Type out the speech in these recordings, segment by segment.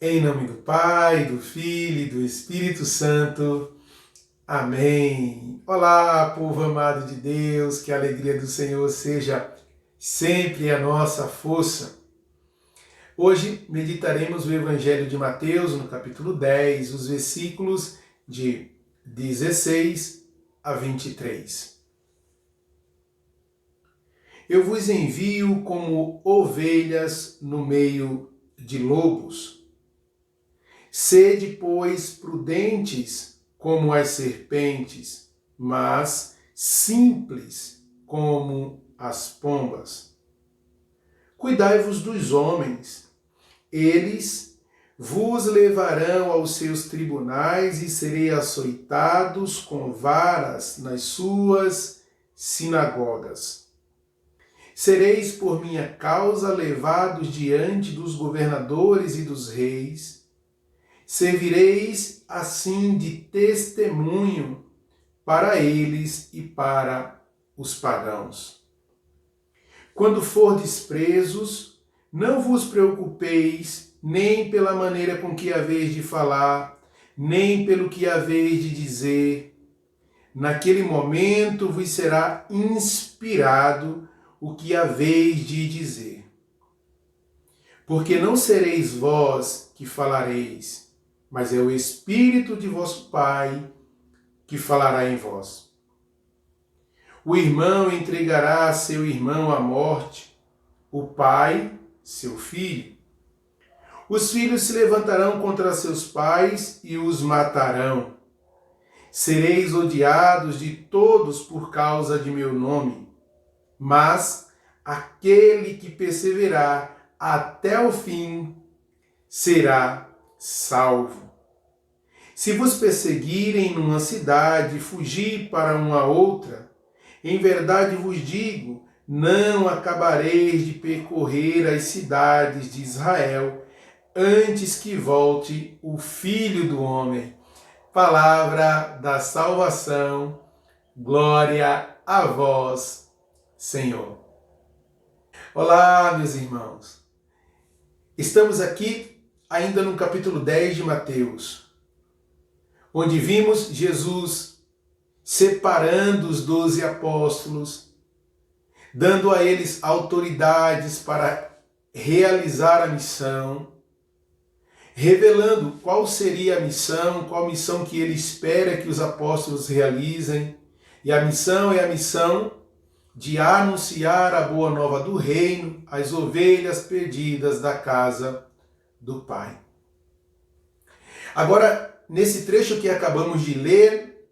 Em nome do Pai, do Filho e do Espírito Santo. Amém. Olá, povo amado de Deus, que a alegria do Senhor seja sempre a nossa força. Hoje meditaremos o Evangelho de Mateus, no capítulo 10, os versículos de 16 a 23. Eu vos envio como ovelhas no meio de lobos. Sede, pois, prudentes como as serpentes, mas simples como as pombas. Cuidai-vos dos homens, eles vos levarão aos seus tribunais e sereis açoitados com varas nas suas sinagogas. Sereis por minha causa levados diante dos governadores e dos reis. Servireis assim de testemunho para eles e para os pagãos. Quando fordes presos, não vos preocupeis nem pela maneira com que haveis de falar, nem pelo que haveis de dizer. Naquele momento vos será inspirado o que haveis de dizer. Porque não sereis vós que falareis, mas é o Espírito de vosso Pai que falará em vós. O irmão entregará seu irmão à morte, o pai, seu filho. Os filhos se levantarão contra seus pais e os matarão. Sereis odiados de todos por causa de meu nome, mas aquele que perseverar até o fim será salvo. Se vos perseguirem numa cidade, fugi para uma outra. Em verdade vos digo, não acabareis de percorrer as cidades de Israel antes que volte o Filho do Homem. Palavra da salvação, glória a vós, Senhor. Olá, meus irmãos. Estamos aqui ainda no capítulo 10 de Mateus, onde vimos Jesus separando os 12 apóstolos, dando a eles autoridades para realizar a missão, revelando qual seria a missão, qual missão que ele espera que os apóstolos realizem. E a missão é a missão de anunciar a boa nova do reino às ovelhas perdidas da casa do Pai. Agora, nesse trecho que acabamos de ler,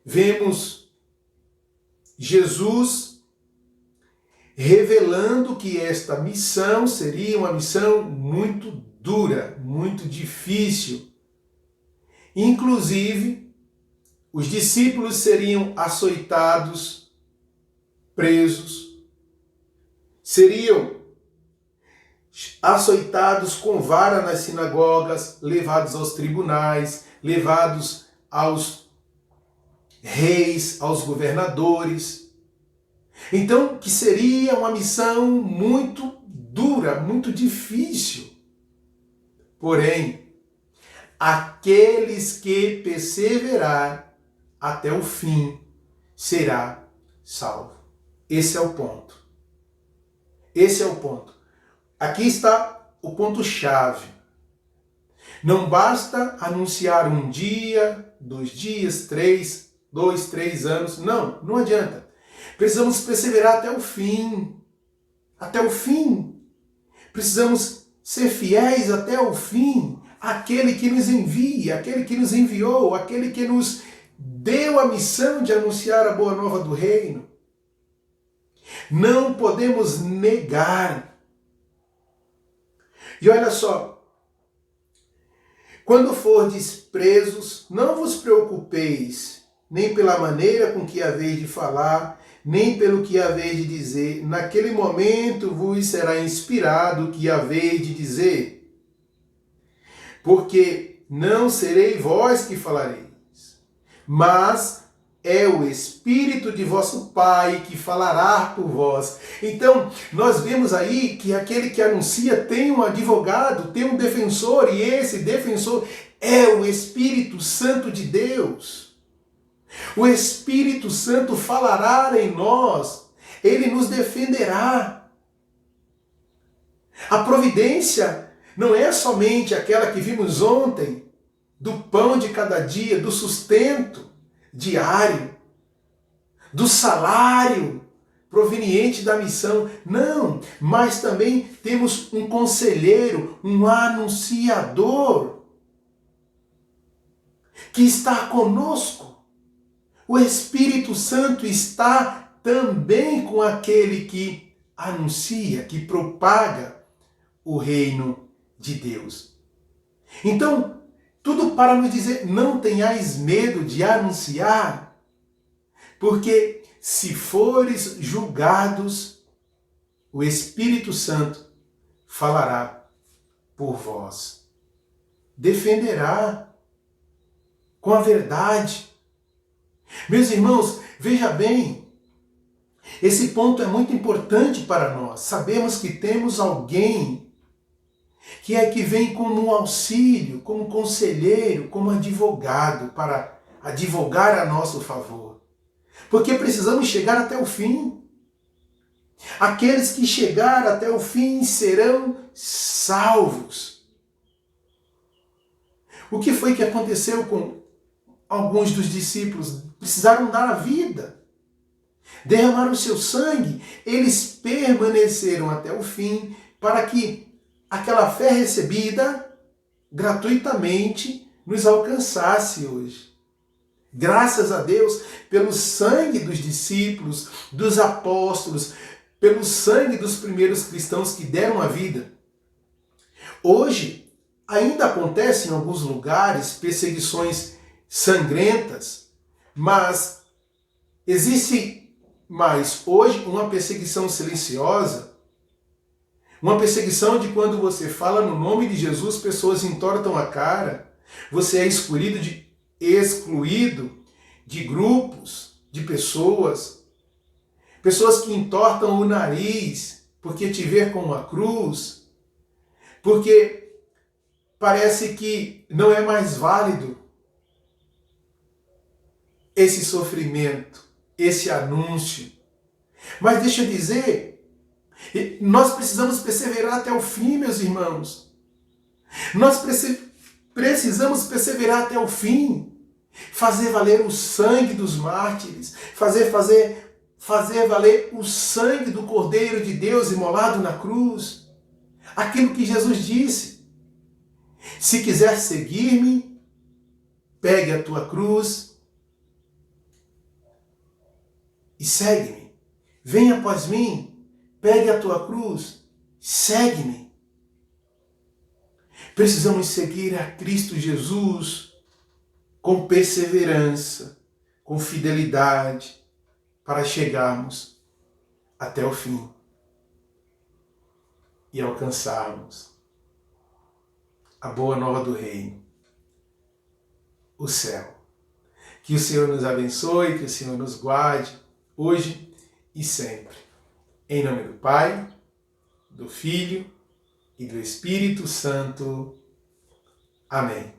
vemos Jesus revelando que esta missão seria uma missão muito dura, muito difícil. Inclusive, os discípulos seriam açoitados, presos, seriam açoitados com vara nas sinagogas, levados aos tribunais, levados aos reis, aos governadores. Então, que seria uma missão muito dura, muito difícil. Porém, aqueles que perseverar até o fim será salvo. Esse é o ponto. Esse é o ponto. Aqui está o ponto-chave. Não basta anunciar um dia, 2 dias, 3, 2, 3 anos. Não adianta. Precisamos perseverar até o fim. Até o fim. Precisamos ser fiéis até o fim. Aquele que nos envia, aquele que nos enviou, aquele que nos deu a missão de anunciar a boa nova do reino. Não podemos negar. E olha só, quando fordes presos, não vos preocupeis, nem pela maneira com que haveis de falar, nem pelo que haveis de dizer. Naquele momento vos será inspirado o que haveis de dizer. Porque não serei vós que falareis, mas é o Espírito de vosso Pai que falará por vós. Então, nós vemos aí que aquele que anuncia tem um advogado, tem um defensor, e esse defensor é o Espírito Santo de Deus. O Espírito Santo falará em nós, ele nos defenderá. A providência não é somente aquela que vimos ontem, do pão de cada dia, do sustento diário, do salário proveniente da missão. Não, mas também temos um conselheiro, um anunciador que está conosco. O Espírito Santo está também com aquele que anuncia, que propaga o reino de Deus. Então, tudo para nos dizer, não tenhais medo de anunciar, porque se fores julgados, o Espírito Santo falará por vós. Defenderá com a verdade. Meus irmãos, veja bem, esse ponto é muito importante para nós. Sabemos que temos alguém que vem como um auxílio, como conselheiro, como advogado, para advogar a nosso favor. Porque precisamos chegar até o fim. Aqueles que chegarem até o fim serão salvos. O que foi que aconteceu com alguns dos discípulos? Precisaram dar a vida. Derramaram seu sangue. Eles permaneceram até o fim para que aquela fé recebida gratuitamente nos alcançasse hoje. Graças a Deus pelo sangue dos discípulos, dos apóstolos, pelo sangue dos primeiros cristãos que deram a vida. Hoje, ainda acontecem em alguns lugares perseguições sangrentas, mas existe mais hoje uma perseguição silenciosa. Uma perseguição de quando você fala no nome de Jesus, pessoas entortam a cara, você é excluído de grupos, de pessoas que entortam o nariz porque te vê com uma cruz, porque parece que não é mais válido esse sofrimento, esse anúncio. Mas deixa eu dizer, nós precisamos perseverar até o fim, meus irmãos. Nós precisamos perseverar até o fim. Fazer valer o sangue dos mártires. Fazer valer o sangue do Cordeiro de Deus imolado na cruz. Aquilo que Jesus disse. Se quiser seguir-me, pegue a tua cruz e segue-me. Venha após mim. Pegue a tua cruz, segue-me. Precisamos seguir a Cristo Jesus com perseverança, com fidelidade, para chegarmos até o fim e alcançarmos a boa nova do reino, o céu. Que o Senhor nos abençoe, que o Senhor nos guarde, hoje e sempre. Em nome do Pai, do Filho e do Espírito Santo. Amém.